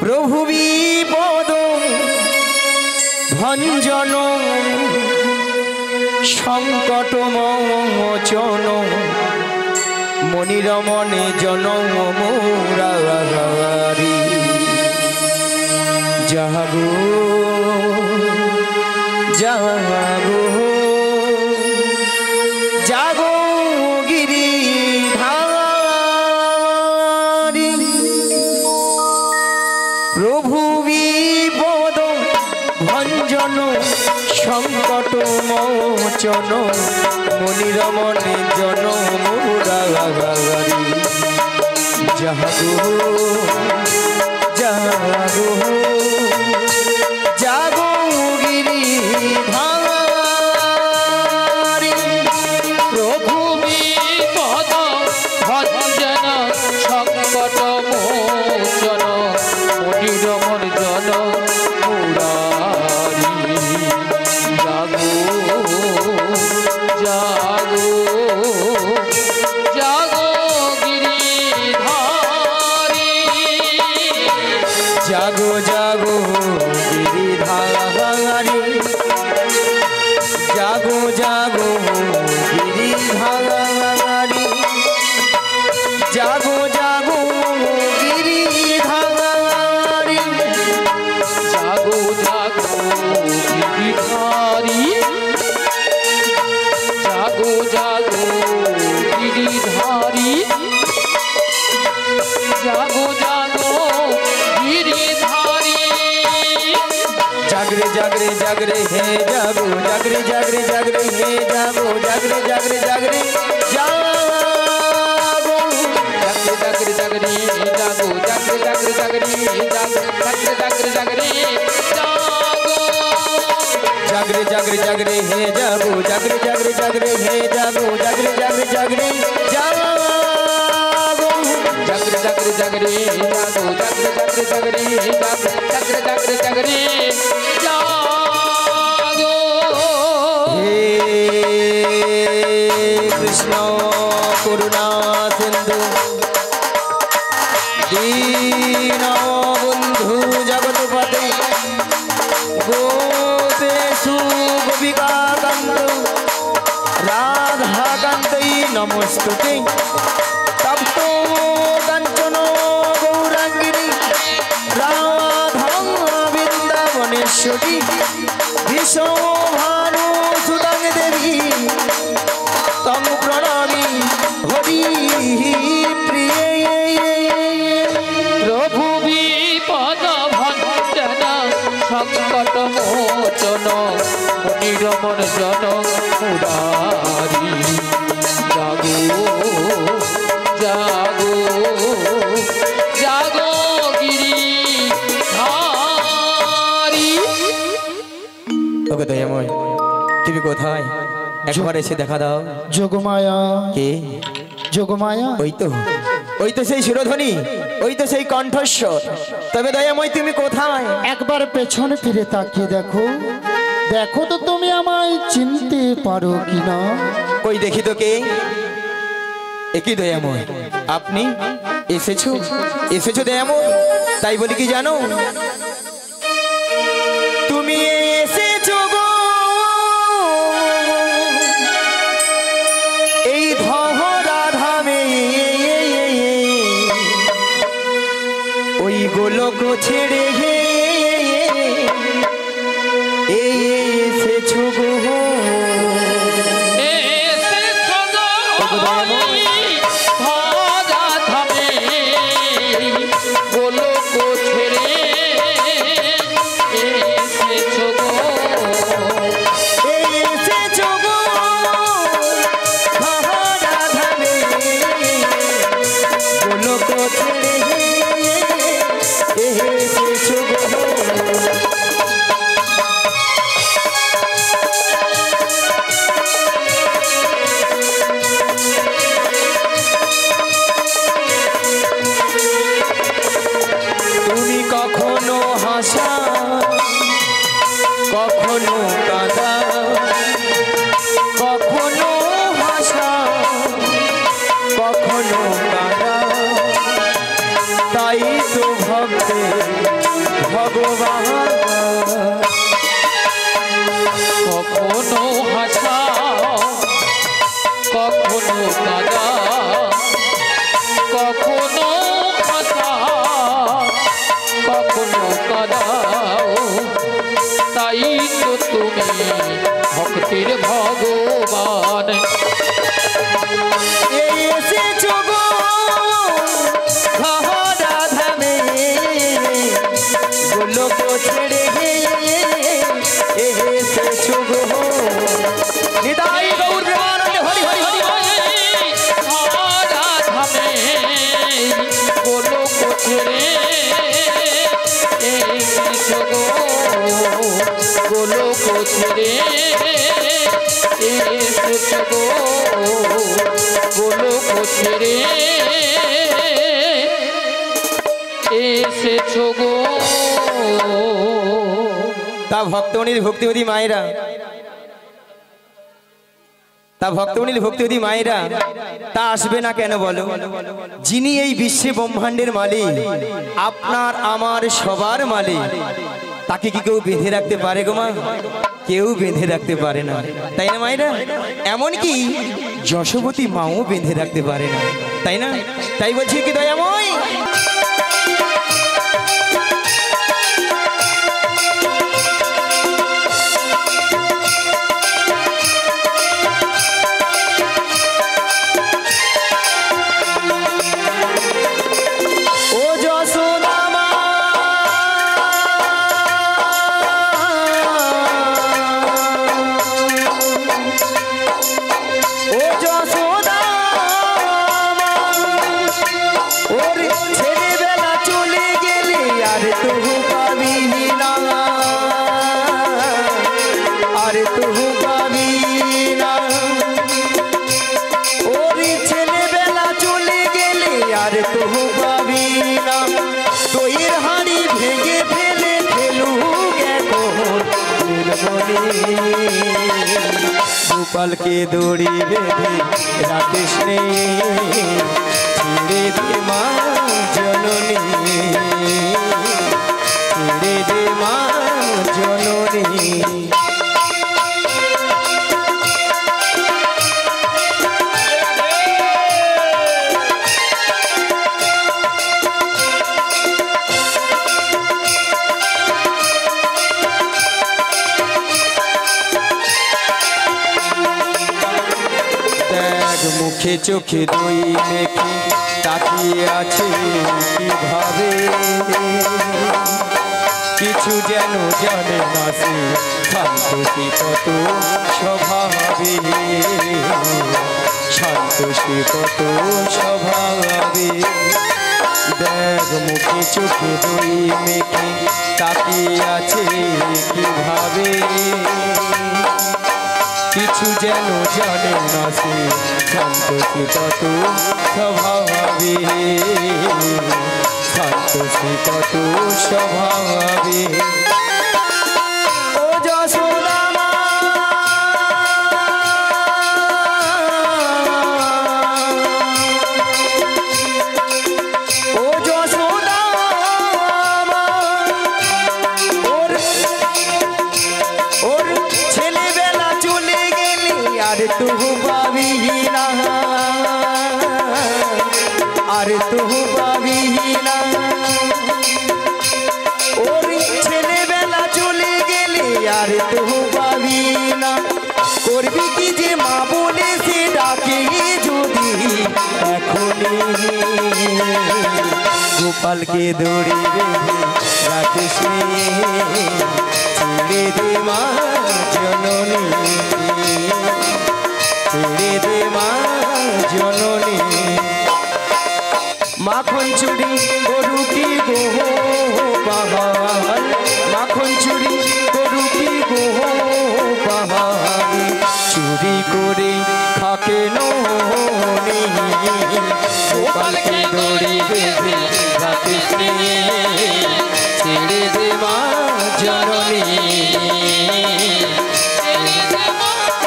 প্রভু বিপদ ভঞ্জন সংকট মোচন মনিরমণে জনম মুরারি জাগো জাগো জাগো গিরিধারী প্রভু বিপদ ভঞ্জন সংকট মোচন মনিরমণে জনম মুরারি জাগো জাগো জাগো গিরিধারী প্রভু বিপদ ভঞ্জন সংকট মোচন মনিরমণ জন মুরারি জাগো জাগো জাগো গিরিধারী জাগো জাগো গিরিধারী জাগো জাগো গিরিধারী জাগো জাগো গিরিধারী জাগো জাগো গিরিধারী জাগো জাগো গিরিধারী জাগো জাগো গিরিধারী জাগরে জাগরে জাগরে হে জাগো জাগরে জাগরে জাগরে হে জাগো জাগরে জাগরে জাগরে জাগো জাগরে জাগরে জাগো জাগরে জাগরে জাগরে জাগরে জাগরে জাগরে জাগরে জাগরে হে জাগো জাগরে জাগরে জাগরে হে জাগো জাগরে জাগরে জাগরে জাগো জাগরে জাগরে জাগরে জাগো জাগরে জাগরে জাগরে জাগরে জাগরে জাগরে জাগো হে কৃষ্ণ করুণা সিন্ধু দীন বন্ধু জগৎপতে গোপেশু গোপিকা কান্ত রাধা কান্তৈ নমস্তুতে তপ্ত কাঞ্চন গৌরাঙ্গিনী রাধা বৃন্দাবনেশ্বরী বিশ্বভানু সুদাং দেবী তং প্রণামি হরি প্রিয়ে প্রভু বিপদ ভঞ্জন সংকট মোচন মনিরমণ জন মুরারি জাগো জাগো জাগো গিরিধারী ওকে দয়াময় তুমি কোথায় একবার এসে দেখা দাও যোগমায়া কে যোগমায়া ওই তো সেই সুরধ্বনি ওই তো সেই কণ্ঠস্বর তবে দয়াময় তুমি কোথায় একবার পেছনে ফিরে তাকিয়ে দেখো দেখো তো তুমি আমায় চিনতে পারো কিনা কই দেখি তো কে একই দয়াময় আপনি এসেছো এসেছো দয়াময় তাই বলি কি জানো তুমি এসেছো গো এই ধরা ধামে ওই গোলক ছেড়ে এসেছো গো গোলক ছেড়ে এসেছো গো ভগবান। কখনো হাসাও কখনো কাঁদাও, কখনো হাসাও কখনো কাঁদাও, তাই তো তুমি ভক্তির ভগবান। এসেছো গো ঘরা ধামে, গোলক ছেড়ে এসেছো গো নিতাই গৌর প্রেমানন্দে হরি হরি হরি ধরা ধামে গোলক ছেড়ে এসেছো গো, গোলক ছেড়ে এসেছো গো, গোলক ছেড়ে এসেছো গো। তা ভক্তমণির ভক্তিবতী মায়েরা, তা ভক্তমণির ভক্তিবতী মায়েরা তা আসবে না কেন বলো? যিনি এই বিশ্বে ব্রহ্মাণ্ডের মালিক, আপনার আমার সবার মালিক, তাকে কি কেউ বেঁধে রাখতে পারে গো মা? কেউ বেঁধে রাখতে পারে না, তাই না মায়েরা? এমনকি যশোবতী মাও বেঁধে রাখতে পারে না, তাই না? তাই বলছি কি দয়াময়, गोपाल के दौड़ी बेधे राकेश ने ছিঁড়ে দে মা জননী, ছিঁড়ে দে মা জননী। মুখে চোখে দুই মেখে তাকিয়ে আছে কিভাবে, কিছু যেন জানে না সে শান্তশী কত স্বভাবে, শান্তশী কত স্বভাবে। দেখ মুখে চোখে দুই মেখে তাকিয়ে আছে কিভাবে, কিছু যেন জানে না সে শান্তশী কত স্বভাবে, শান্তশী কত স্বভাবে। ও যশোদা মা, ও যশোদা মা, ওর ছেলেবেলা চলে গেলে আর তু পাবি না, আর তু পাবি না। ওর ছেলেবেলা চলে গেলে আর তু পাবি না। করবি কি যে মা বলে সে ডাকে যদি এখনই, গোপালকে দড়ি বেঁধে রাখিস ছেড়ে দে মা জননী, ছেড়ে দে মা জননী। মাখন চুরি গরু কি গোহ পাহাড়, মাখন চুরি গরু কি গোহ পাহাড়, চুরি করে খাকে নি, গোপালকে দড়ি বেঁধে রাখিস ছেড়ে দে মা জননী।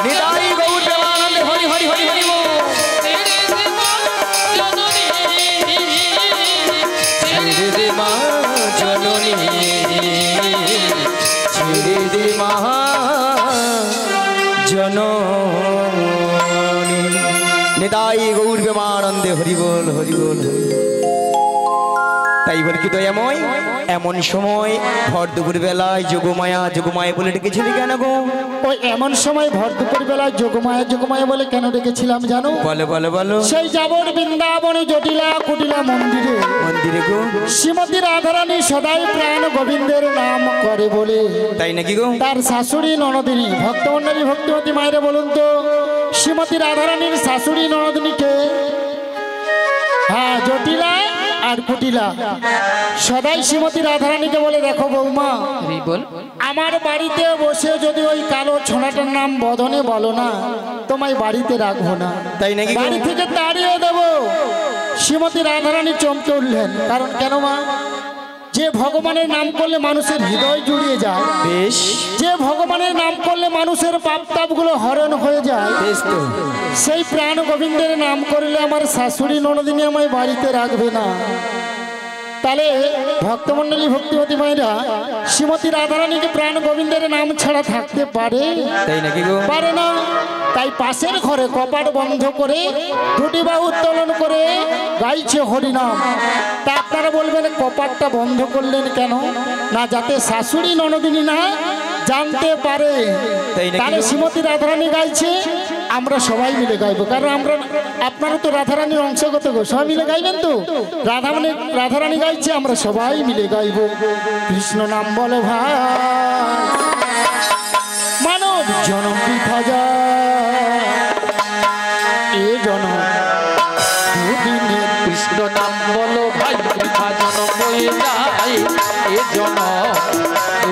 নিতাই গৌর প্রেমানন্দে হরি হরি হরি হরি বল। ছেড়ে দে মা জননী। গাই গৌর প্রেমানন্দে হরিবল হরিবল। তাই বলি কি দয়াময়, এমন সময় ভর দুপুর বেলায় যোগমায়া যোগমায়া বলে ডেকেছিলি কেন গো? ওই এমন সময় ভর দুপুর বেলায় যোগমায়া যোগমায়া বলে কেন ডেকেছিলাম জানো? বলো বলো বলো। সেই যাবর বৃন্দাবনে জটিলা কুটিলা মন্দিরে মন্দিরে গো, শ্রীমতী রাধারানী সদাই প্রাণ গোবিন্দের নাম করে বলে তাই নাকি গো? তার শাশুড়ি ননদিনী ভক্তমন্ডলী ভক্তিমতী মায়েরা বলুন তো, শ্রীমতী রাধারানীর শাশুড়ি ননদিনীকে? হ্যাঁ, জটিলা আর কুটিলা সদাই শ্রীমতী রাধারানীকে বলে, দেখো বৌমা, বল। আমার বাড়িতে বসে যদি ওই কালো ছোনাটার নাম বদনে বলো না, তোমায় বাড়িতে রাখবো না, তাই নাকি গো? বাড়ি থেকে তাড়িয়ে দেবো। শ্রীমতী রাধারানী চমকে উঠলেন, কারণ কেন মা? যে ভগবানের নাম করলে মানুষের হৃদয় জুড়িয়ে যায়, বেশ যে ভগবানের নাম করলে মানুষের পাপ তাপগুলো হরণ হয়ে যায়, বেশ তো। সেই প্রাণ গোবিন্দের নাম করলে আমার শাশুড়ি ননদিনী আমায় বাড়িতে রাখবে না। তাহলে ভক্তমন্ডলী ভক্তিমতী মায়েরা শ্রীমতী রাধারানীকে প্রাণ গোবিন্দের নাম ছাড়া থাকতে পারে? তাই নাকি গো? পারে না। তাই পাশের ঘরে কপাট বন্ধ করে দুটি বাহু উত্তোলন করে গাইছে হরিনাম। তা আপনারা বলবেন কপাটটা বন্ধ করলেন কেন? না, যাতে শাশুড়ি ননদিনী না জানতে পারে। তাই নাকি তাহলে গো? শ্রীমতী রাধারানী গাইছে, আমরা সবাই মিলে গাইবো, কারণ আপনারা তো রাধারানীর অংশগত গো, সবাই মিলে গাইবেন তো। রাধারানী গাইছে, আমরা সবাই মিলে গাইবো। কৃষ্ণ নাম বলো ভাই, মানব জনম বৃথা যায়, এ জনম দুদিনের। কৃষ্ণ নাম বলো ভাই বৃথা জনম হয়ে যায়, এ জনম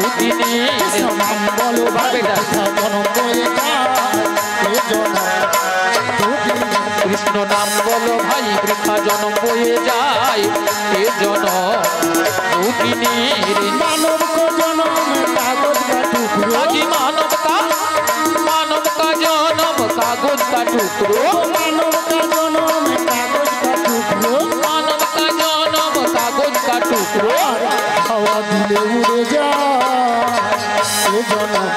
দুদিনে। কৃষ্ণ নাম বলো ভাই বৃথা জনম হয়ে যায়, এ জনম দুদিনের। কৃষ্ণ নাম বলো ভাই বৃথা জনম হয়ে যায়, এ জনম দুদিনে। মানব কো জনম কাগজ का टुकड़ो, আজি মানব কা জনম কাগজ কা টুকরো, मानव का जन्म कागज का टुकड़ो, মানব কা জনম কাগজ কা টুকরো। हवा दिले उड़े যায়, এ জনম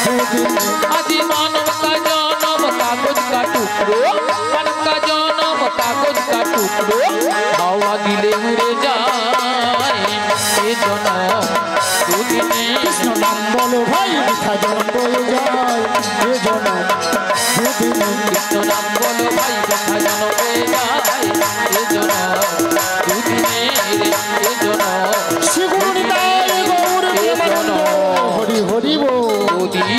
দুদিন। আজি মানব কা জনম কাগজ কা টুকরো, মানব কা জনম কাগজ কা টুকরো। হাওয়া দিলে উড়ে যায়, এ জনম দুদিনে। কৃষ্ণ নাম বলো ভাই বৃথা জন্ম বয়ে যায়, এ জনম দুদিন। কৃষ্ণ নাম বলো ভাই বৃথা জনম হয়ে যায়, এ জনম দুদিনে। এ জনম শ্রী গুরু নিতাই গৌর প্রেমানন্দ, হরি হরি বল। দুদিনে।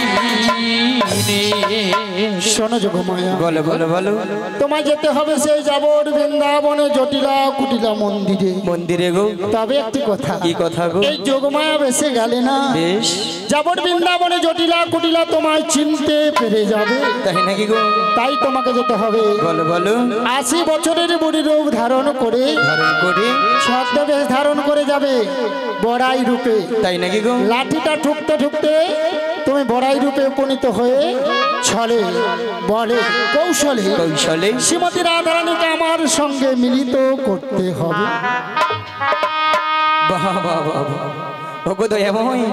শোনো যোগমায়া, বলো বলো বলো। তোমায় যেতে হবে সেই যাবর বৃন্দাবনে জটিলা কুটিলা মন্দিরে। মন্দিরে গো, তবে একটি কথা, কি কথা গো? এই যোগমায়া বেসে গেলে না, বেশ, যাবর বৃন্দাবনে জটিলা কুটিলা তোমায় চিনতে পেরে যাবে। তাই নাকি গো? তাই তোমাকে যেতে হবে বলো বলো। 80 বছরের বুড়ি রূপ ধারণ করে, ধারণ করি, ছদ্মবেশ ধারণ করে যাবে বড়াই রূপে। তাই নাকি গো? লাঠিটা ঠুকতে ঠুকতে তুমি বড়াই রূপে উপনীত হয়ে ছলে বলে কৌশলে কৌশলে শ্রীমতী রাধারানীকে আমার সঙ্গে মিলিত করতে হবে। বাহ বাহ বাহ বাহ। ওগো দয়াময়,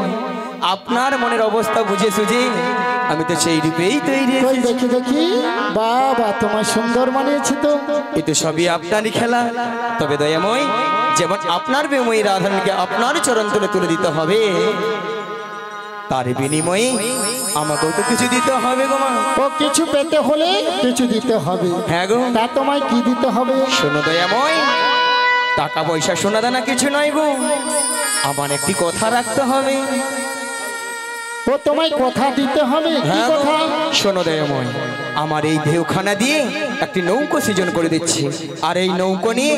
আপনার মনের অবস্থা বুঝে সুঝে আমি তো সেই রূপেই তৈরি কই এসেছি। দেখি দেখি, বাবা তোমার সুন্দর মানিয়েছি তো। এ তো সবই আপনারই খেলা। তবে দয়াময়, যেমন আপনার প্রেময়ী রাধারানীকে আপনার চরণ তুলে তুলে দিতে হবে, তার বিনিময়ে আমাকেও তো কিছু দিতে হবে গো মা। ও কিছু পেতে হলে কিছু দিতে হবে। হ্যাঁ গো। তা তোমায় কি দিতে হবে? শোনো দয়াময়, টাকা পয়সা সোনা দানা কিছু নয় গো, আমার একটি কথা রাখতে হবে। ও তোমায় কথা দিতে হবে? কি হ্যাঁ গো। কথা? শোনো দয়াময়, আমার এই ঢেউখানা দিয়ে একটি নৌকো সৃজন করে দিচ্ছি, আর এই নৌকো নিয়ে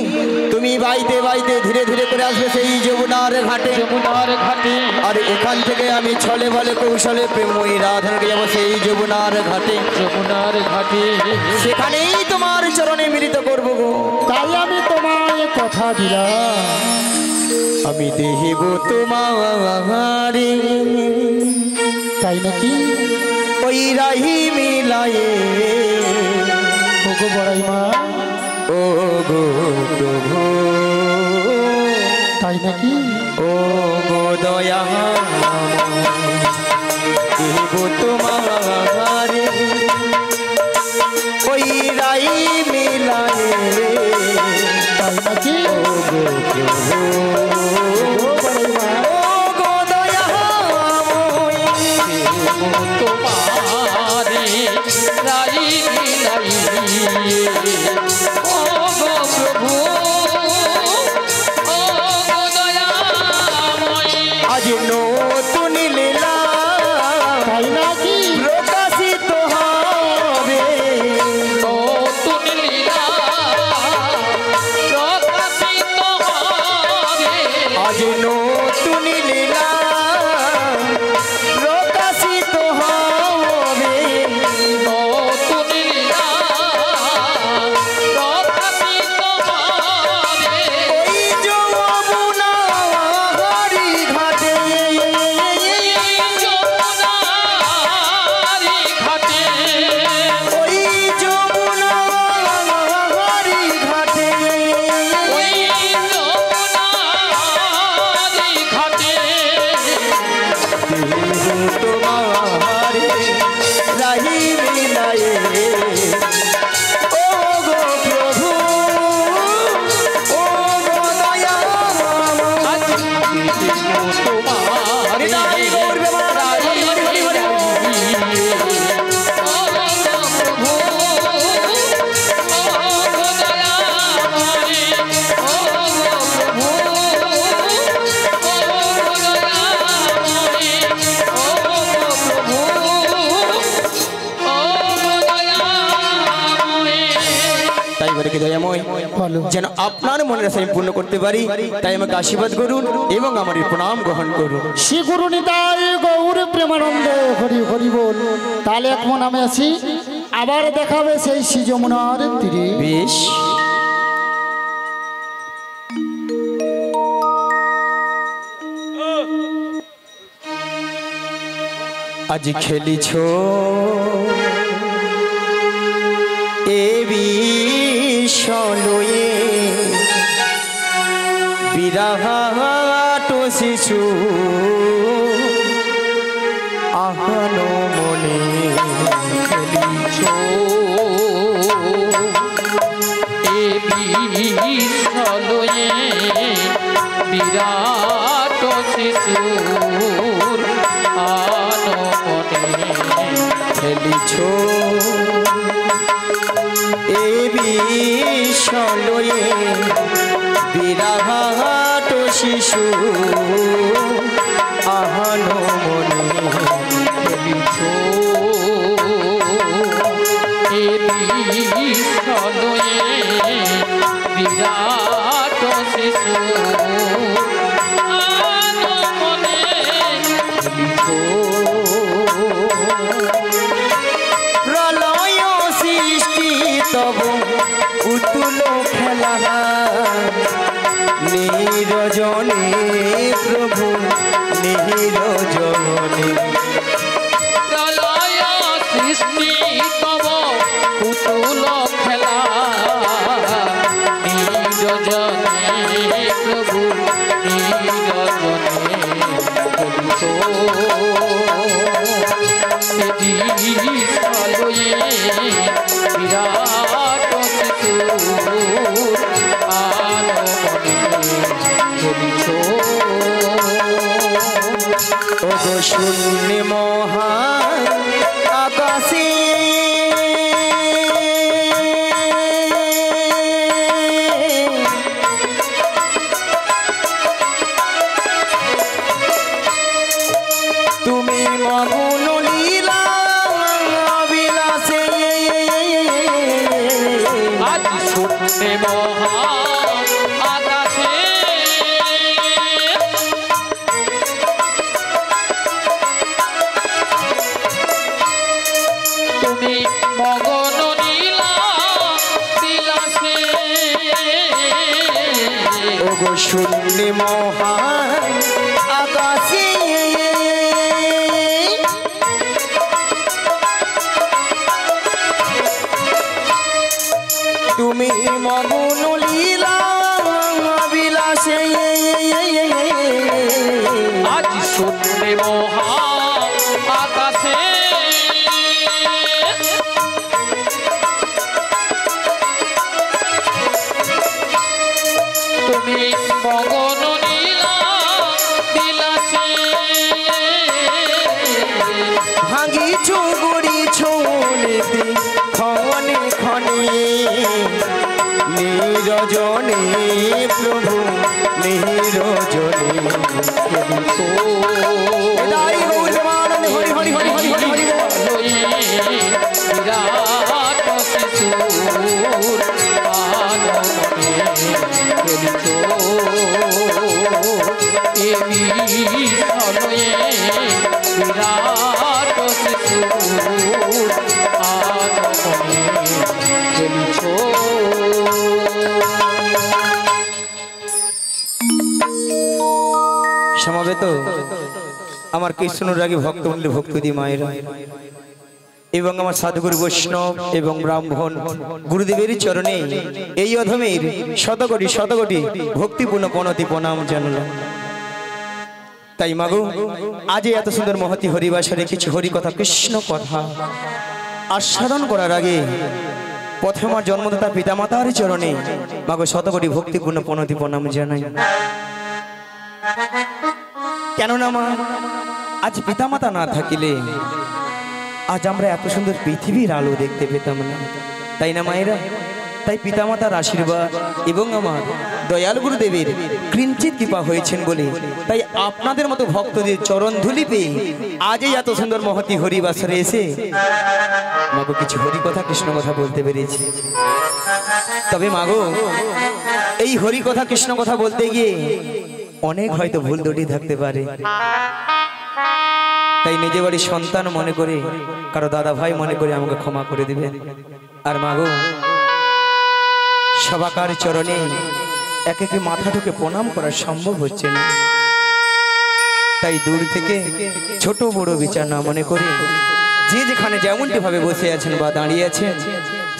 তুমি বাইতে বাইতে ধীরে ধীরে করে আসবে সেই যমুনার ঘাটে। যমুনার ঘাটে। আর এখান থেকে আমি ছলে বলে কৌশলে প্রেময়ী রাধাকে যাবো সেই যমুনার ঘাটে। যমুনার ঘাটে। সেখানেই তোমার চরণে মিলিত করবো গো। তাই আমি তোমায় কথা দিলাম, আমি দেহিব তোমারে, তাই নাকি? ওই রাহি মিলায়ে ওগো বড়াই মা, ও গো প্রভু, তাই নাকি? ও গো দয়া দেব তোমারে, ওই রাই তাই নাকি ও গো প্রভু ও বড়ই মা ও গো দয়াময় তোমারে রাই বিলাই ও গো প্রভু ও গো দয়াময় আজ নতুন লীলা তাই নাকি প্রকাশিত হবে নতুন লীলা প্রকাশিত হবে আজ নতুন লীলা প্রকাশিত হবে নতুন লীলা প্রকাশিত হবে ওই যমুনা হরি ঘাটে যমুনারি ঘাটে ওই যমুনা হরি ঘাটে ওই যমুনারি ঘাটে তোমারে রাহি মিলায়ে ও গো প্রভু ও গো দয়াময় আজ তোমার নিতাই গৌর প্রেমানন্দ হরি হরি হরি হরি বল। তাই বলে কি দয়াময় বলো যেন আপনার মনের আশা আমি পূর্ণ করতে পারি তাই আমাকে আশীর্বাদ করুন এবং আমার এই প্রণাম গ্রহণ করুন শ্রী গুরু নিতাই গৌর প্রেমানন্দ হরি হরি বল। তাহলে এখন আমি আছি আবার দেখাবে সেই শ্রী যমুনার তীরে বেশ আজ খেলিছ এ বিষয়ে বিরাট শিশু আহানো মনে খেলিছ বিরাট শিশুর আনমনে খেলিছ এ বিষয়ে বিরাট শিশু আহানো মনে খেলিছ এ বিষয়ে বিরাট শিশুর আনমনে খেলিছ প্রলয় সৃষ্টি তব পুতুল খেলা নিরজনে প্রভু নিরজনে প্রলয় সৃষ্টি তব পুতুল খেলা নিরজনে প্রভু নিরজনে সালয়ে বিরাট শিশুর আনমনে চলিছ ওগো শূন্য মহা আকাশে তুমি মগ্ন লীলা বিলাসে আজ শূন্যে মহা আকাশে তুমি মগন নীলা বিলাসে ওগো শূন্য মহা আকাশে তুমি মগ্ন লীলা বিলাসে আজ শূন্যে মহা আকাশে রজনী প্রভু নিরজনী হৃদয় গৌর প্রেমানন্দে হরি হরি হরি হরি হরি হরি বিরাট শিশুর আনমনে খেলিত এ বিষয়ে বিরাট শিশুর আনমনে খেলিত। সমাবেত আমার কৃষ্ণরাগী ভক্তমন্ডলী ভক্তদি মায়েরা এবং আমার সাধুগুরু বৈষ্ণব এবং ব্রাহ্মণ গুরুদেবের চরণে এই অধমের শতকোটি শতকোটি ভক্তিপূর্ণ প্রণতি প্রণাম জানালাম। তাই মাগো আজ এত সুন্দর মহতি হরিবাসরে কিছু হরি কথা কৃষ্ণ কথা আস্বাদন করার আগে প্রথমে আমার জন্মদাতা পিতামাতার চরণে মাগো শতকোটি ভক্তিপূর্ণ প্রণতি প্রণাম জানাই। কেননা মা আজ পিতামাতা না থাকিলে আজ আমরা এত সুন্দর পৃথিবীর আলো দেখতে পেতাম না, তাই না মায়েরা? তাই পিতামাতার আশীর্বাদ এবং আমার দয়াল গুরুদেবের কিঞ্চিত কৃপা হয়েছেন বলে তাই আপনাদের মতো ভক্তদের চরণ ধুলি পেয়ে আজই এত সুন্দর মহতি হরিবাসরে এসে মাগো কিছু হরি কথা কৃষ্ণ কথা বলতে পেরেছি। তবে মাগো এই হরি কথা কৃষ্ণ কথা বলতে গিয়ে অনেক হয়তো ভুল ত্রুটি থাকতে পারে, তাই নিজে বাড়ির সন্তান মনে করে কারো দাদা ভাই মনে করে আমাকে ক্ষমা করে দিবেন। আর মাগো সবাকার চরণে একে কি মাথা ঢুকে প্রণাম করা সম্ভব হচ্ছে না, তাই দূর থেকে ছোট বড় বিচার না মনে করে যে যেখানে যেমনটি ভাবে বসে আছেন বা দাঁড়িয়ে আছেন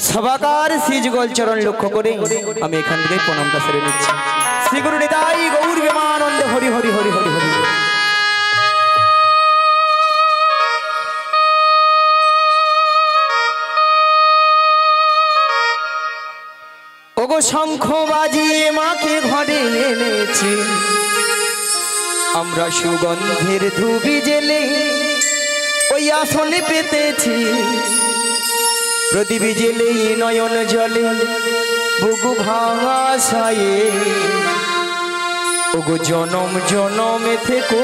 সবাকার শ্রীযুগল চরণ লক্ষ্য করে আমি এখান থেকে প্রণামটা সেরে নিচ্ছি। শ্রী গুরু নিতাই গৌর প্রেমানন্দে হরি হরি হরি হরি হরি। ওগো শঙ্খ বাজিয়ে মাকে ঘরে এনেছি, আমরা সুগন্ধের ধুবি জেলে ওই আসনে পেতেছি, প্রদীপ জেলে নয়ন জলে বুকু ভাঙা সায়ে, ওগো জনম জনমে থেকো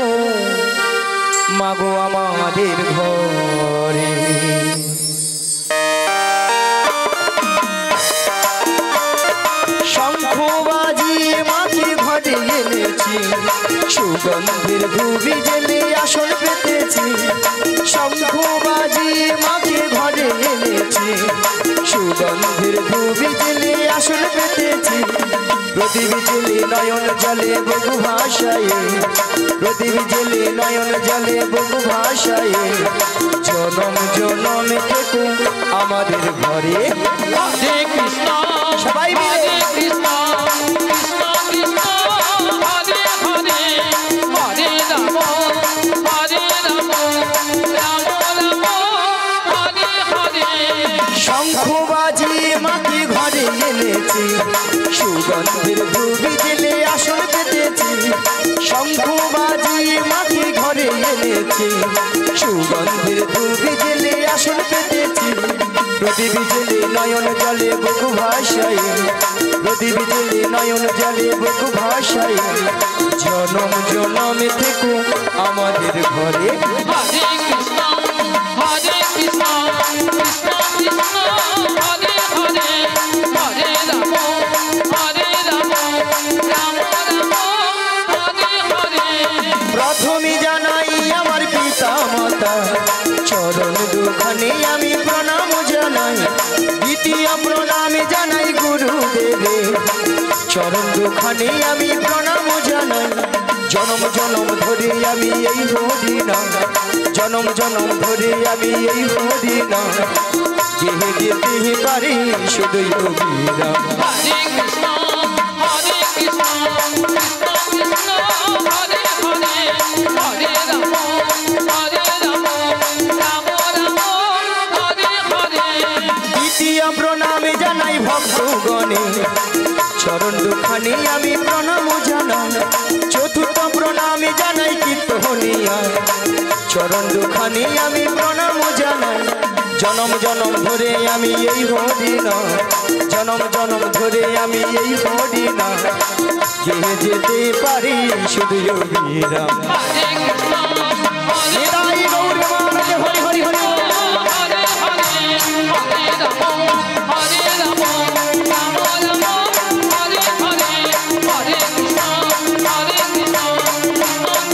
মাগো আমাদের ঘরে। শঙ্খ বাজিয়ে মাকে ঘরে এনেছি, সুগন্ধের ধুবি জেলে আসন পেতেছি, শঙ্খ বাজিয়ে মাকে ঘরে এনেছি, সুগন্ধের ধুবি জেলে আসন পেতেছি, প্রদীপ জেলে নয়ন জলে বহু ভাষায়, প্রদীপ জেলে নয়ন জলে বহু ভাষায়, জনম জনমে থেকো আমাদের ঘরে। হরে কৃষ্ণ সবাই মিলে কৃষ্ণ কৃষ্ণ কৃষ্ণ হরে হরে, হরে রাম হরে রাম রাম রাম হরে হরে। শঙ্খ বাজিয়ে মাকে ঘরে এনেছি, সুগন্ধের ধুবি জেলে আসন পেতেছি, শঙ্খ বাজিয়ে মাকে ঘরে এনেছি, সুগন্ধের ধুবি জেলে আসন পেতেছি, প্রদীপ জেলে নয়ন জলে বহু ভাষায়, প্রদীপ জেলে নয়ন জলে বহু ভাষায়, জনম জনমে থেকো আমাদের ঘরে। হরে কৃষ্ণ কৃষ্ণ কৃষ্ণ হরে হরে, হরে রাম রাম রাম হরে হরে। প্রথমে জানাই আমার পিতা মাতা চরণ দুখানে আমি প্রণাম জানাই, দ্বিতীয় প্রণামে জানাই গুরুদেবে চরণ দুখানে আমি প্রণাম জানাই, জনম জনম ধরে আমি এই হরি নাম, জনম জনম ধরে আমি এই হরি নাম, যেহে যেতে পারি শুধুই অবিরাম। হরে কৃষ্ণ কৃষ্ণ কৃষ্ণ হরে হরে, হরে রাম রাম রাম হরে হরে। দ্বিতীয় প্রণামে জানাই ভক্তগণে চরণ দুখানে আমি প্রণাম জানাই, চতুর্থ প্রণামে জানাই কীর্তনিয়া চরণ দুখানে আমি প্রণাম জানাই, জনম জনম ধরে আমি এই হরিনাম, জনম জনম ধরে আমি এই হরিনাম গেয়ে যেতে পারি শুধু অবিরাম। হরে কৃষ্ণ নিতাই গৌর প্রেমানন্দে হরি হরি হরি। হরে হরে হরে রাম হরে রাম রাম রাম হরে হরে হরে কৃষ্ণ হরে কৃষ্ণ কৃষ্ণ কৃষ্ণ হরে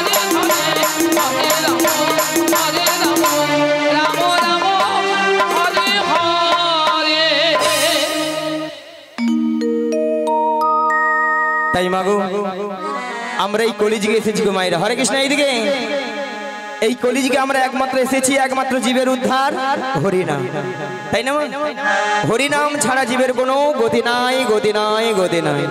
হরে হরে রাম হরে রাম রাম রাম হরে হরে। তাই মাগো আমরা এই কলিযুগে এসেছি গো মায়েরা। হরে কৃষ্ণ। এইদিকে এই কলিযুগে আমরা একমাত্র এসেছি, একমাত্র জীবের উদ্ধার হরিনাম, তাই না মা? হরিনাম ছাড়া জীবের কোনো গতি নাই, গতি নাই, গতি নাই।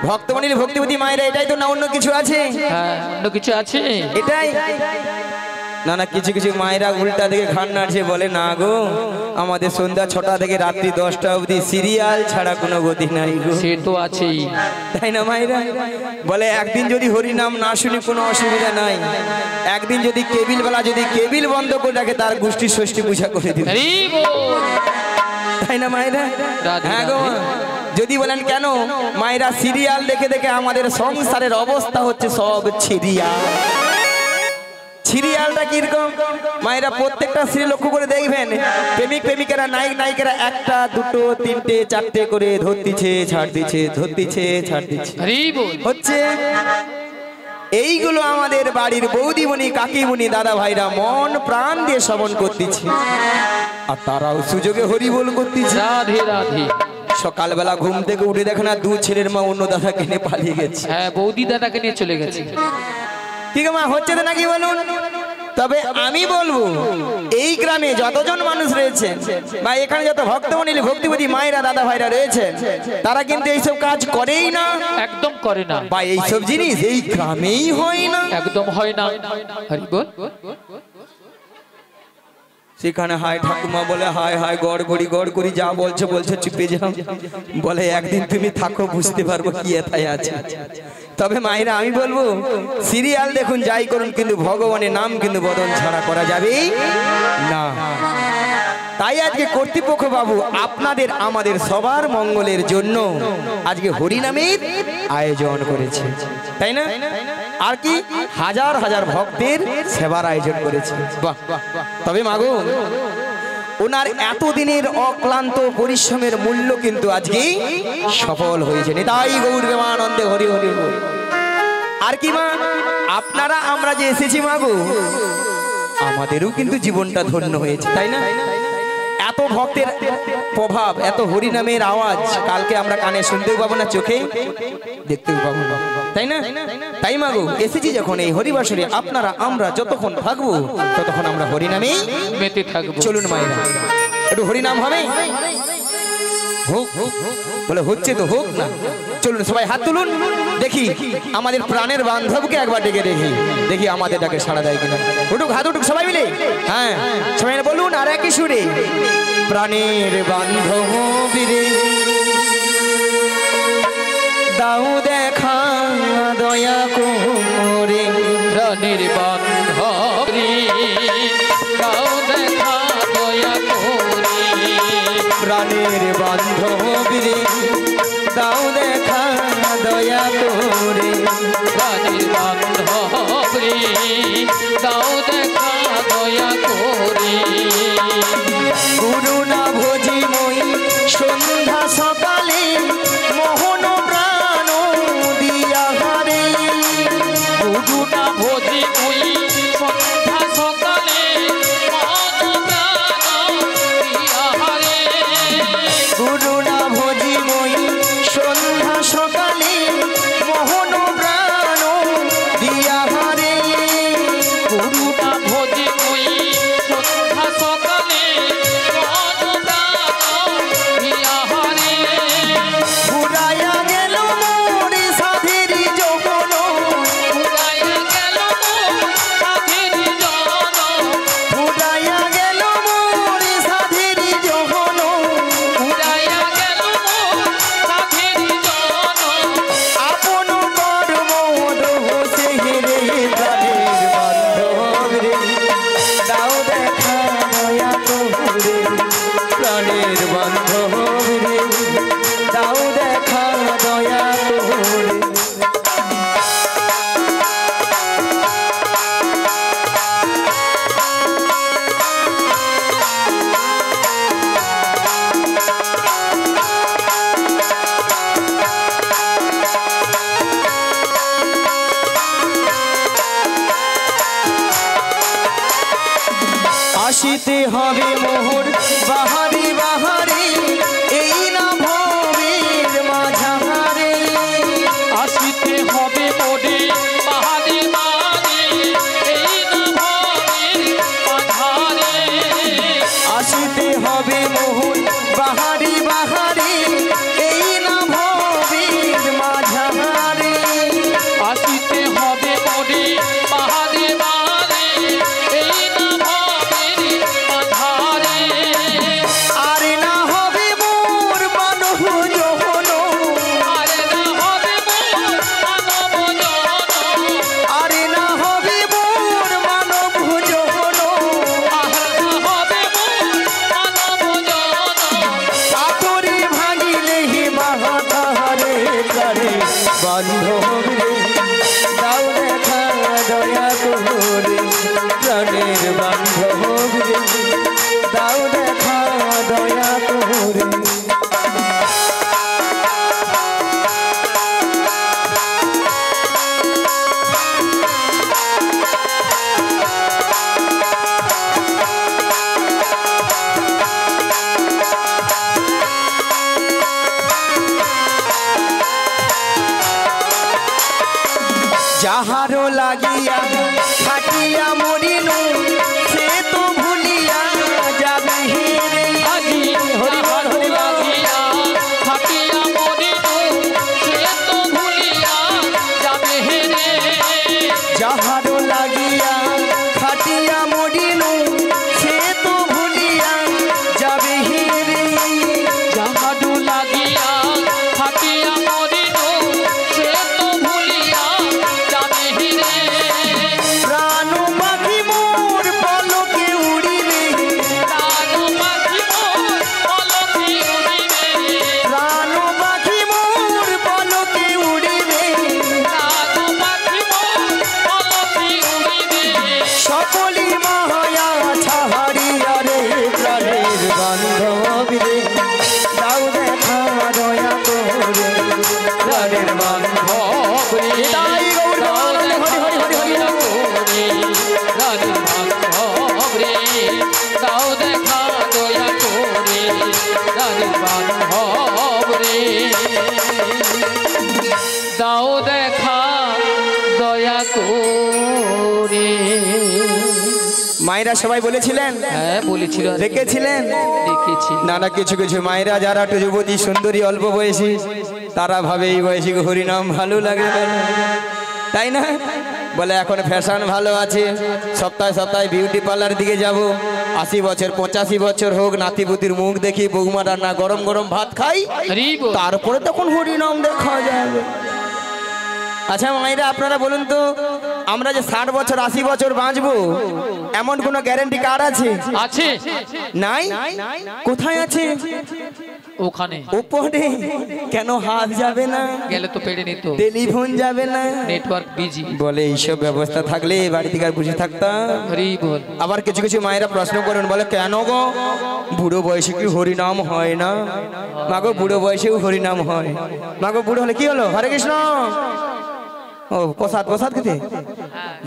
ভক্তমণির ভক্তিপতি মায়েরা, এটাই তো না অন্য কিছু আছে? হ্যাঁ, অন্য কিছু আছে? এটাই না। না, কিছু কিছু মায়েরা উল্টা দিকে ঘাড় নাড়ছে, বলে না গো আমাদের সন্ধ্যা 6টা থেকে রাত্রি 10টা অবধি সিরিয়াল ছাড়া কোনো গতি নাই গো। সে তো আছেই, তাই না মায়েরা? বলে একদিন যদি হরিনাম না শুনি কোনো অসুবিধা নাই, একদিন যদি কেবিল বেলা যদি কেবিল বন্ধ করে রাখে তার গোষ্ঠী ষষ্ঠী পূজা করে দিবে, হরি বল। তাই না মায়েরা? রাধে হ্যাঁ গো। যদি বলেন কেন, মায়েরা সিরিয়াল দেখে দেখে আমাদের সংসারের অবস্থা হচ্ছে সব সিরিয়াল। সিরিয়ালটা কিরকম মায়েরা? প্রত্যেকটা সিরিয়াল লক্ষ্য করে দেখবেন, প্রেমিক প্রেমিকেরা নায়ক নায়িকারা 1টা 2টো 3টে 4টে করে ধরতিছে ছাড় দিচ্ছে, ধরতিছে ছাড় দিচ্ছে হরি বল। হচ্ছে। এইগুলো আমাদের বাড়ির বৌদিমণি কাকিমণি দাদা ভাইরা মন প্রাণ দিয়ে শ্রবণ করতেছে, আর তারাও সুযোগে হরি বল করতেছে। রাধে রাধে। সকালবেলা ঘুম থেকে উঠে দেখে না 2 ছেলের মা অন্য দাদাকে নিয়ে পালিয়ে গেছে। হ্যাঁ, বৌদি দাদাকে নিয়ে চলে গেছে। ঠিক মা হচ্ছে তো নাকি বলুন? তবে আমি বলবো এই গ্রামে যতজন মানুষ রয়েছে বা এখানে যত ভক্তমণি ভক্তিপতি মায়েরা দাদা ভাইরা রয়েছে, তারা কিন্তু এইসব কাজ করেই না, একদম করে না। বা এইসব জিনিস এই গ্রামেই হয় না, একদম হয় না। হরি বল। সেখানে হায় ঠাকুমা বলে হায় হায় গড় করি যা বলছো বলছো চুপে যাও, বলে একদিন তুমি থাকো বুঝতে পারবো কি এথায় আছে। তবে মায়েরা আমি বলবো সিরিয়াল দেখুন যাই করুন, কিন্তু ভগবানের নাম কিন্তু বদন ছাড়া করা যাবে না। তাই আজকে কর্তৃপক্ষ বাবু আপনাদের আমাদের সবার মঙ্গলের জন্য আজকে হরিনামের আয়োজন করেছে, তাই না? আর কি হাজার হাজার ভক্তের সেবার আয়োজন করেছে। বাহ! তবে মাগো ওনার এতদিনের অক্লান্ত পরিশ্রমের মূল্য কিন্তু আজকে সফল হয়েছে। নিতাই গৌর প্রেমানন্দে হরি হরি হরি। আর কি মা, আপনারা আমরা যে এসেছি মাগো, আমাদেরও কিন্তু জীবনটা ধন্য হয়েছে, তাই না? এত ভক্তের প্রভাব, এত হরিনামের আওয়াজ কালকে আমরা কানে শুনতেও পাবো না, চোখে দেখতেও পাবো না, তাই না? তাই মাগো এসেছি যখন এই হরিবাসরে, আপনারা আমরা যতক্ষণ থাকবো ততক্ষণ আমরা হরিনামেই মেতে থাকবো। চলুন মায়েরা, একটু হরিনাম হবে। হোক বলে হচ্ছে তো হোক না, চলুন সবাই হাত তুলুন, দেখি আমাদের প্রাণের বান্ধবকে একবার ডেকে দেখি, দেখি আমাদের ডাকে সাড়া দেয় কিনা। উঠুক, হাত উঠুক সবাই মিলে। হ্যাঁ সবাই বলুন আর একই সুরে, প্রাণের বান্ধব বীরে দাও দেখা দয়া করে, প্রাণের বান্ধব রে দাও দেখা দয়া করে, প্রাণের বান্ধব বীরে দাও দেখা দয়া করে, প্রাণের বান্ধব রে দাও দেখা দয়া করে। গুরু না ভোজি মই সন্ধ্যা সকালে মোহন প্রাণ দিয়া হারে, গুরু না ভোজি মুই সন্ধ্যা সকালে মন প্রাণ দিয়া হারে, গুরু না ভোজি মই সন্ধ্যা সকালে মোহন প্রাণ দিয়া হারে, গুরু না ভোজি মুই সন্ধ্যা সকালে মন প্রাণ দিয়া হারে। ফুরাইয়া গেল মোর সাধের যৌবন, উড়াইয়া গেল মোর সাথীর আসিতে হবে মোহর বাহারি বাহারি এই না ভবের মাঝারে আসিতে হবে মোরে বাহারে বাহারে এই না ভবের মাঝারে আসিতে হবে মোহর বাহারি বাহারি এই না ভবের মাঝারে আসিতে হবে মোরে বাহারে বাহারে এই না ভবের মাঝারে আরে না হবে মোর মানব যৌন আরে না হবে মোর মানব জন আরে না হবে মোর মানব যৌন আহার না হবে মোর মানব জন পাথরে ভাঙিলে হে মাহাতারে করে বান্ধব রে দাও দেখা দয়া করে প্রাণের বান্ধব রে দাও দেখা দয়া করে যাহারো লাগিয়া থাকিয়া মরিনু সে তো ভুলিয়া যাবে হে রে আজি হরিবল হরিবল লাগিয়া থাকিয়া মরিনু সে তো ভুলিয়া যাবে হে রে যাহারো লাগিয়া থাকিয়া মরিনু সে তো ভুলিয়া যাবে হে রে যাহাডু লাগিয়া থাকিয়া মরিনু সে তো ভুলিয়া যাবে হে রে প্রাণ পাখি মোর পলকে উড়িবে প্রাণ পাখি মোর পলকে উড়িবে প্রাণ পাখি মোর পলকে উড়িবে প্রাণ পাখি মোর পলকে উড়িবে সকলি মায়া ছাড়িয়া রে প্রাণের বান্ধব রে দাও দেখা দয়া করে প্রাণের বান্ধব তাই গৌর ভগবান হরি হরি হরি হরি দাও দেখা দয়া করে রানীর বান্ধব রে দাও দেখা দয়া করে মায়েরা সবাই বলেছিলেন হ্যাঁ বলেছিল দেখেছিলেন দেখেছি না না কিছু কিছু মায়েরা যারা একটু যুবতী সুন্দরী অল্প বয়সী তারা ভাবে এই বয়সী হরিনাম ভালো লাগে না। তাই না বলে এখন ফ্যাশন ভালো আছে সপ্তাহে সপ্তাহে বিউটি পার্লার দিকে যাব 80 বছর 85 বছর হোক নাতিপুতির মুখ দেখি বৌমা রান্না গরম গরম ভাত খাই হরি বল। তারপরে তখন হরিনাম দেখা যাবে। আচ্ছা মায়েরা আপনারা বলুন তো আমরা যে 60 বছর 80 বছর বাঁচবো এমন কোনো গ্যারান্টি কার আছে? আছে নাই। কোথায় আছে? ওখানে উপরে। কেন হাত যাবে না? গেলে তো পেড়ে নিত টেলিফোন যাবে না? নেটওয়ার্ক বিজি বলে এইসব ব্যবস্থা থাকলে বাড়ি থেকে আর বুঝে থাকতাম। হরি বল। আবার কিছু কিছু মায়েরা প্রশ্ন করেন বলে কেন গো বুড়ো বয়সে কি হরিনাম হয় না? মাগো বুড়ো বয়সেও হরিনাম হয়। মাগো বুড়ো হলে কি হলো? হরে কৃষ্ণ। ও প্রসাদ প্রসাদ খেতে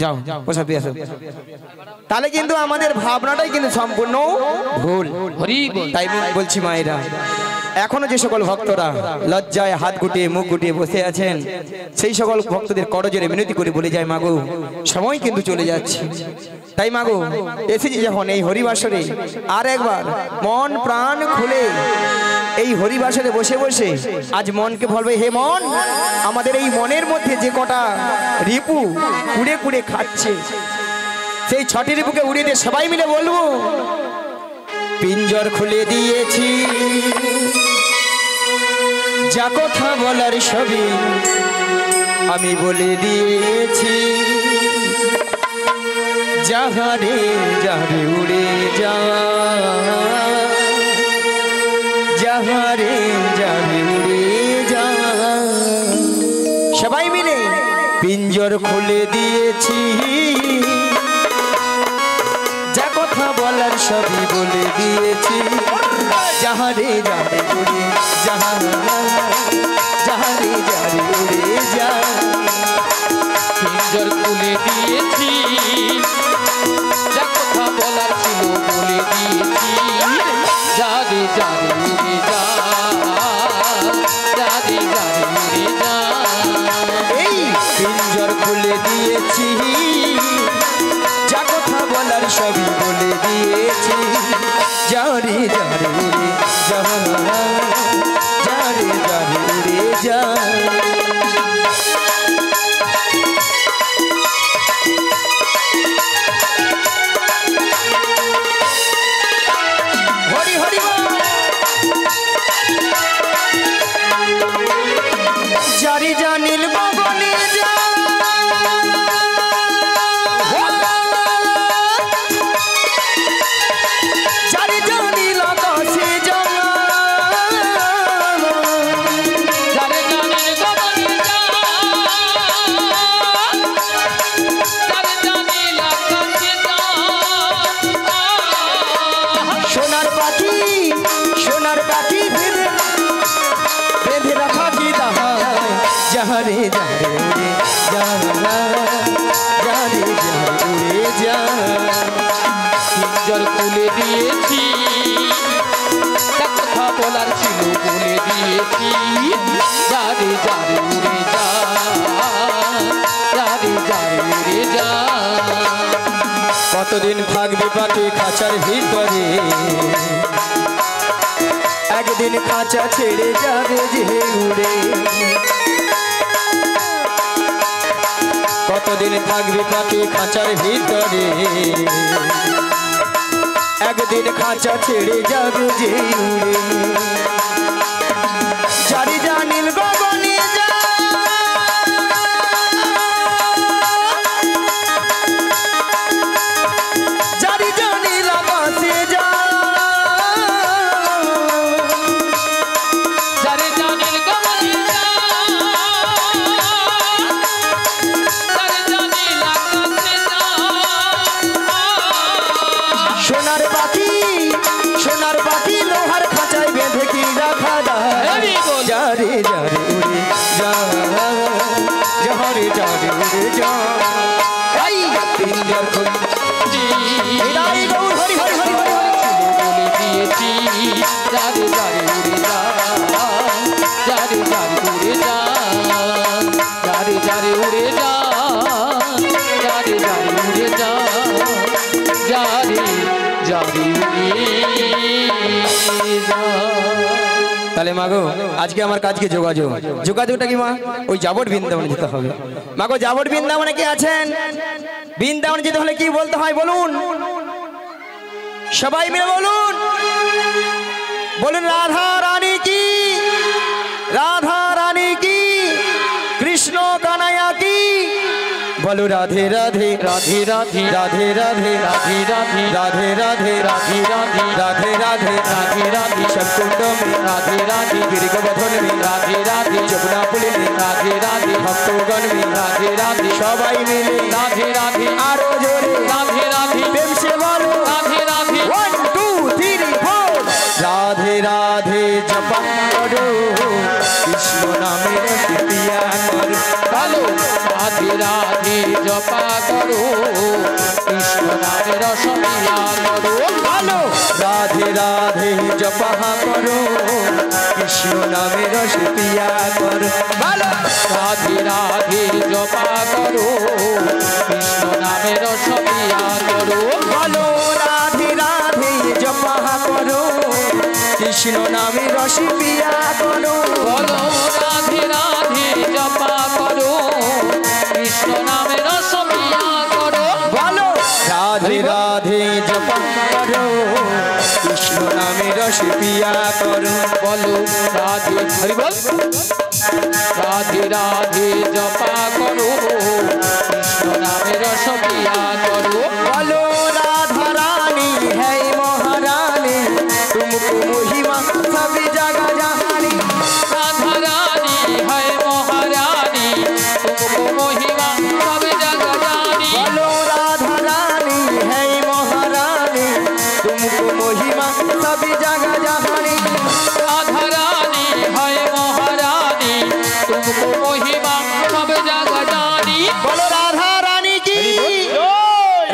যাও প্রসাদ দিয়ে আসো। তাহলে কিন্তু আমাদের ভাবনাটাই কিন্তু সম্পূর্ণ ভুল। হরি বল। তাই বলছি মায়েরা এখনো যে সকল ভক্তরা লজ্জায় হাত গুটিয়ে মুখ গুটিয়ে বসে আছেন সেই সকল ভক্তদের করজোরে মিনতি করে বলে যায় মাগো সময় কিন্তু চলে যাচ্ছে। তাই মাগো এসেছি যখন এই হরিবাসরে আর একবার মন প্রাণ খুলে এই হরিবাসরে বসে বসে আজ মনকে বলবে হে মন আমাদের এই মনের মধ্যে যে কটা রিপু কুড়ে কুড়ে খাচ্ছে সেই 6টি রিপুকে উড়িয়ে দিয়ে সবাই মিলে বলবো পিঞ্জর খুলে দিয়েছি যা কথা বলার সবই আমি বলে দিয়েছি যাহারে যাহারে উড়ে যা যাহারে যাহারে উড়ে যা সবাই মিলে পিঞ্জর খুলে দিয়েছি যা কথা বলার সবই বলে দিয়েছি যাহারে যাহারে উড়ে যাহারে যাহারে যাহারে উড়ে যা পিঞ্জর খুলে দিয়েছি যা কথা বলার ছিল বলে যারে উড়ে যা যারে যারে উড়ে যা হরি হরি যারি জানিল গগনে যা যারি জানিল আকাশে যা যারে জানিল গগনে যা যারে জানিল আকাশে যা সোনার পাখি বেঁধে বেঁধে রাখা কি তাহায় যারে যারে উড়ে যা যারে যারে উড়ে যা পিঞ্জর খুলে দিয়েছি যা কথা বলার ছিল বলে দিয়েছি যারে যারে উড়ে যা যারে যারে উড়ে যা কতদিন থাকবে পাখি খাঁচার ভিতরে একদিন খাঁচা ছেড়ে যাবে যে উড়ে কতদিন থাকবে পাখি খাঁচার ভিতরে একদিন খাঁচা ছেড়ে যাবে যে উড়ে যারি জানিল গগনে যা যারি জানিল আকাশে যা যারে জানিল গগনে যা যারে জানিল আকাশে যা সোনার পাখি লোহার খাঁচায় বেঁধে কি রাখা হেবি বল। যারে যারে উড়ে যা যারে যারে উড়ে যা এই পিঞ্জর খুলে হৃদয় গৌর হরি হরি হরি হরি হরি বলে দিয়েছি যারে যারে উড়ে যা যারে যারে উড়ে যা যারে যারে উড়ে যা যারে যারে উড়ে যা যারে যারে উড়ে যা তাহলে মাগো আজকে আমার কাজকে যোগাযোগটা কি মা ওই যাবট বৃন্দাবনে যেতে হবে মাগো যাবট বৃন্দাবনে কি আছেন বৃন্দাবনে যেতে হলে কি বলতে হয় বলুন সবাই মিলে বলুন বলুন রাধা রানী কি কৃষ্ণ কানাইয়া কি বলো রাধে রাধে রাধে রাধে রাধে রাধে রাধে রাধে রাধে রাধে রাধে রাধে राधे राधे राधे राधे शतकुंड में राधे राधे गिरिगोवर्धन में राधे राधे जमुना पुली में राधे राधे भक्तगण में राधे राधे सबाई मिले राधे राधे आरो जोरे राधे राधे प्रेम से बोलो राधे राधे 1 2 3 4 राधे राधे जपा करो कृष्ण नामे पिया कर बोलो राधे राधे जपा करो कृष्ण नामे रसमिया करो बोलो राधे राधे जपा करो कृष्ण नामे रस पिया कर बोलो राधे राधे जपा करो कृष्ण नामे रसमिया करो बोलो राधे राधे जपा करो कृष्ण नामे रस पिया करो बोलो राधे राधे जपा करो कृष्ण नामे रसमिया करो बोलो राधे राधे जपा करो कृष्ण नामे रस पिया करो बोलो राधे हरि बोल राधे राधे जपा करो कृष्ण नामे रसमिया करो बोलो राधा रानी है महारानी तुमको महिमा सभी जगह जानी राधा रानी है महारानी तुमको महिमा सब जगह जानी बोलो राधा रानी है महारानी तुमको महिमा सभी जगह जानी राधा रानी है महारानी तुमको महिमा सब जगह जानी बोलो राधा रानी की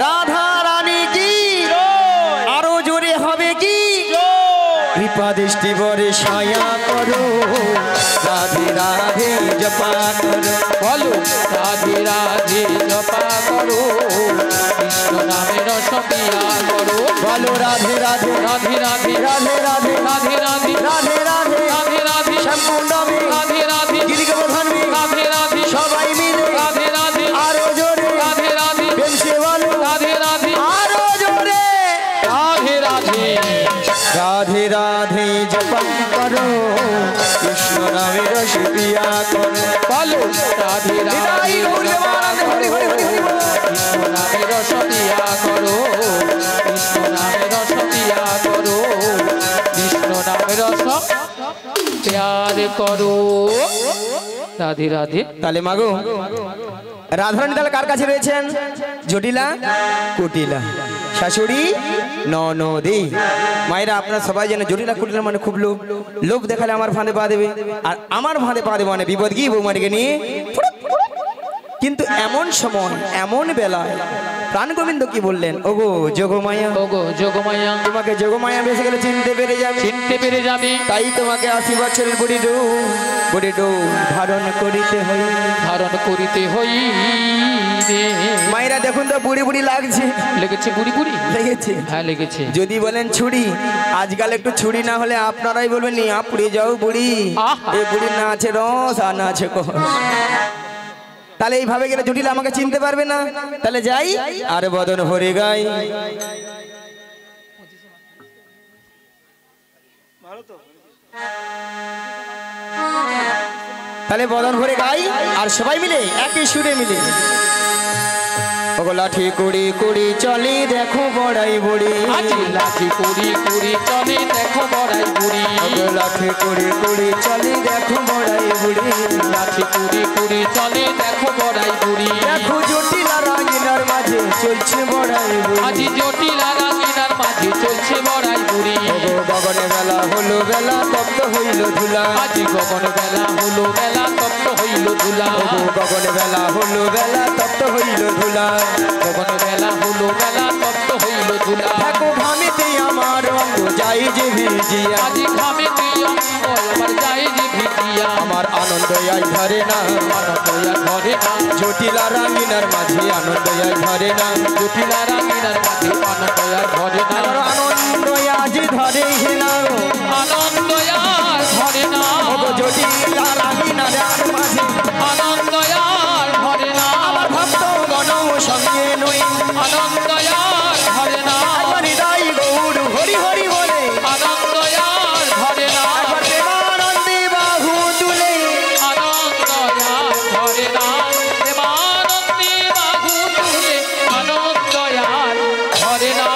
राधा रानी की आरो जोरे हवे की कृपा दृष्टि बरे छाया करो राधे राधे जपा करो बोलो राधे राधे जपा करो कृष्ण नामे रसमिया करो বলো রাধে রাধে রাধে রাধে রাধে রাধে রাধে রাধে রাধে রাধে রাধে রাধে শ্যামকুণ্ডমে রাধে রাধে গিরিগোবর্ধনে রাধে রাধে সবাই মিলে রাধে রাধে আরো জোরে রাধে রাধে প্রেম সে বলো রাধে রাধে আরো জোরে রাধে রাধে রাধে রাধে জপম করো কৃষ্ণ নামে রস পিয়া করো বলো রাধে নিতাই রাধে গৌর দেবানন্দ হরি হরি হরি হরি বল। কৃষ্ণ নামে রস দিয়া করো কৃষ্ণ নামে রস দিয়া করো কৃষ্ণ নামে রস প্যার করো রাধে রাধে তাহলে মাগো রাধারানী তাহলে কার কাছে রয়েছেন? জটিলা কুটিলা শাশুড়ি ননদী। মায়েরা আপনারা সবাই জানেন জটিলা কুটিলা মানে খুব লোভ, লোভ দেখালে আমার ফাঁদে পা দেবে, আর আমার ফাঁদে পা দেবে মানে বিপদ কি বৌমাটিকে নিয়ে। কিন্তু এমন সময় এমন বেলায় প্রাণ গোবিন্দ কি বললেন? ওগো যোগমায়া, ওগো যোগমায়া তোমাকে যোগমায়া বেসে গেলে চিনতে পেরে যাবে, চিনতে পেরে যাবে, তাই তোমাকে 80 বছরের বুড়ি ডো ধারণ করিতে হই। ধারণ করিতে হই রে। মায়েরা দেখুন তো বুড়ি বুড়ি লাগছে, লেগেছে বুড়ি বুড়ি? লেগেছে। হ্যাঁ লেগেছে। যদি বলেন ছুরি, আজকাল একটু ছুরি না হলে আপনারাই বলবেন নি পুড়ে যাও বুড়ি, আহা। এই বুড়ি না আছে রস আর না আছে কষ। তাহলে এইভাবে গেলে জটিল আমাকে চিনতে পারবে না। তাহলে যাই আর বদন ভরে গাই। তাহলে বদন ভরে গাই আর সবাই মিলে একই সুরে মিলে। ওগো লাঠি কুড়ি কুড়ি চলি দেখো বড়াই বুড়ি, আজি লাঠি কুড়ি কুড়ি চলে দেখো বড়াই বুড়ি, ওগো লাঠি কুড়ি কুড়ি চলি দেখো বড়াই বুড়ি। লাঠি কুড়ি কুড়ি চলে দেখো বড়াই বুড়ি, দেখো জটিলা রাঙিনার মাঝে চলছে বড়াই বুড়ি। আজি জটিলা রাঙিনার মাঝে চলছে বড়াই বুড়ি, ওগো গগনে বেলা হলো বেলা তপ্ত হইল ধুলা, আজি গগন বেলা হলো বেলা তপ্ত হইল ধুলা, ওগো গগনে বেলা হলো বেলা তপ্ত হইল ধুলা। গগন বেলা হলো বেলা তপ্ত হইল ধুলা, দেখো ঘামেতে আমার অঙ্গ যাই যে ভিজিয়া, আজি ঘামে তুই অঙ্গ আমার যাই যে ভিজিয়া, আমার আনন্দ আই ধরে না, আনন্দ আর ধরে না, জটিলা রাঙিনার মাঝে আনন্দ আই ধরে না, জটিলা রাঙিনার মাঝে আনন্দ আর ধরে না, আমার আনন্দ আজ ধরে না, আনন্দ আর ধরে না, ওগো জটিলা রাঙিনার মাঝে আনন্দ আর ধরে না, আমার ভক্ত গণ সঙ্গে নই, আনন্দ আর ধরে না, আমার হৃদয় গৌর হরি হরি বলে, আনন্দ আর ধরে না, একবার প্রেমানন্দে বাহু তুলে, আনন্দ আর ধরে না, প্রেমানন্দে বাহু তুলে, আনন্দ আর ধরে না।